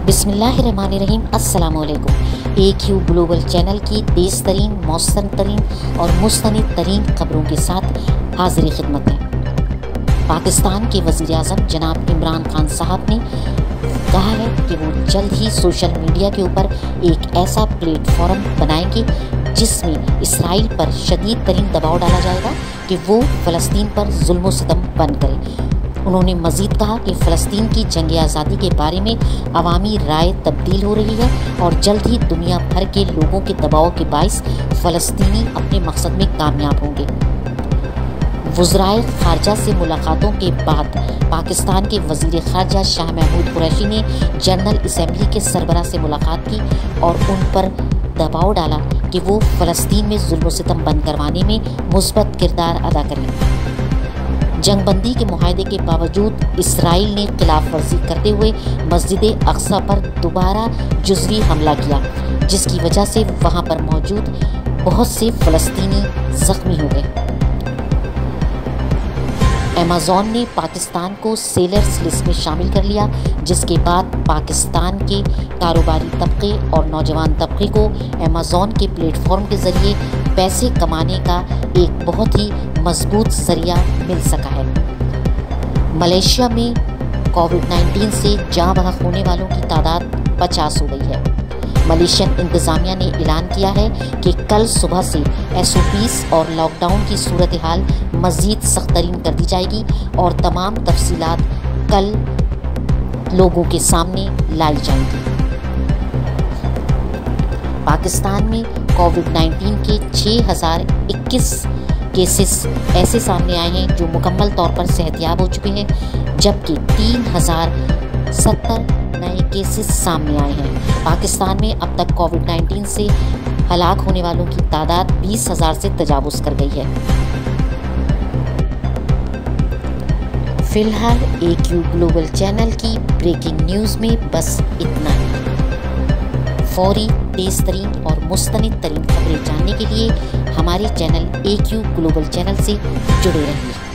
बिस्मिल्लाहिर्रहमानिर्रहीम। अस्सलामुअलैकुम। AQ global channel की तेज़ तरीन, मौसम तरीन और मुस्तनिद तरीन खबरों के साथ हाजिर खिदमत है। पाकिस्तान के वज़ीर आज़म जनाब इमरान खान साहब ने कहा है कि वो जल्द ही सोशल मीडिया के ऊपर एक ऐसा प्लेटफॉर्म बनाएंगे जिसमें इसराइल पर शदीद तरीन दबाव डाला जाएगा कि वो फ़लस्तीन पर जुल्म सितम बंद करे। उन्होंने मज़ीद कहा कि फ़लस्तीन की जंग आज़ादी के बारे में अवामी राय तब्दील हो रही है और जल्द ही दुनिया भर के लोगों के दबाव के बाइस फ़लस्तीनी अपने मकसद में कामयाब होंगे। वज़राए ख़ारजा से मुलाकातों के बाद पाकिस्तान के वज़ीर ख़ारजा शाह महमूद कुरैशी ने जनरल असम्बली के सरबराह से मुलाकात की और उन पर दबाव डाला कि वो फ़लस्तीन में जुल्म सितम बंद करवाने में मुस्बत किरदार अदा करें। जंगबंदी के मुआहदे के बावजूद इसराइल ने खिलाफ वर्जी करते हुए मस्जिद अक्सा पर दोबारा जुज़वी हमला किया, जिसकी वजह से वहां पर मौजूद बहुत से फ़लस्तीनी ज़ख्मी हो गए। अमेज़न ने पाकिस्तान को सेलर्स लिस्ट में शामिल कर लिया, जिसके बाद पाकिस्तान के कारोबारी तबके और नौजवान तबके को अमेज़न के प्लेटफॉर्म के ज़रिए पैसे कमाने का एक बहुत ही मजबूत ज़रिया मिल सका है। मलेशिया में कोविड-19 से जाँ बहक होने वालों की तादाद 50 हो गई है। मलेशियन इंतज़ामिया ने ऐलान किया है कि कल सुबह से SOPs और लॉकडाउन की सूरत हाल मज़ीद सख्त तरीन कर दी जाएगी और तमाम तफसीलात कल लोगों के सामने लाई जाएंगी। पाकिस्तान में कोविड-19 के 6021 केसेस ऐसे सामने आए हैं जो मुकम्मल तौर पर सेहतयाब हो चुके हैं, जबकि 3070 नए केसेस सामने आए हैं। पाकिस्तान में अब तक कोविड-19 से हलाक होने वालों की तादाद 20,000 से तजावुज़ कर गई है। फ़िलहाल AQ ग्लोबल चैनल की ब्रेकिंग न्यूज़ में बस इतना ही। फौरी, तेज़ तरीन और मुस्तनिद तरीन खबरें जानने के लिए हमारे चैनल AQ ग्लोबल चैनल से जुड़े रहिए।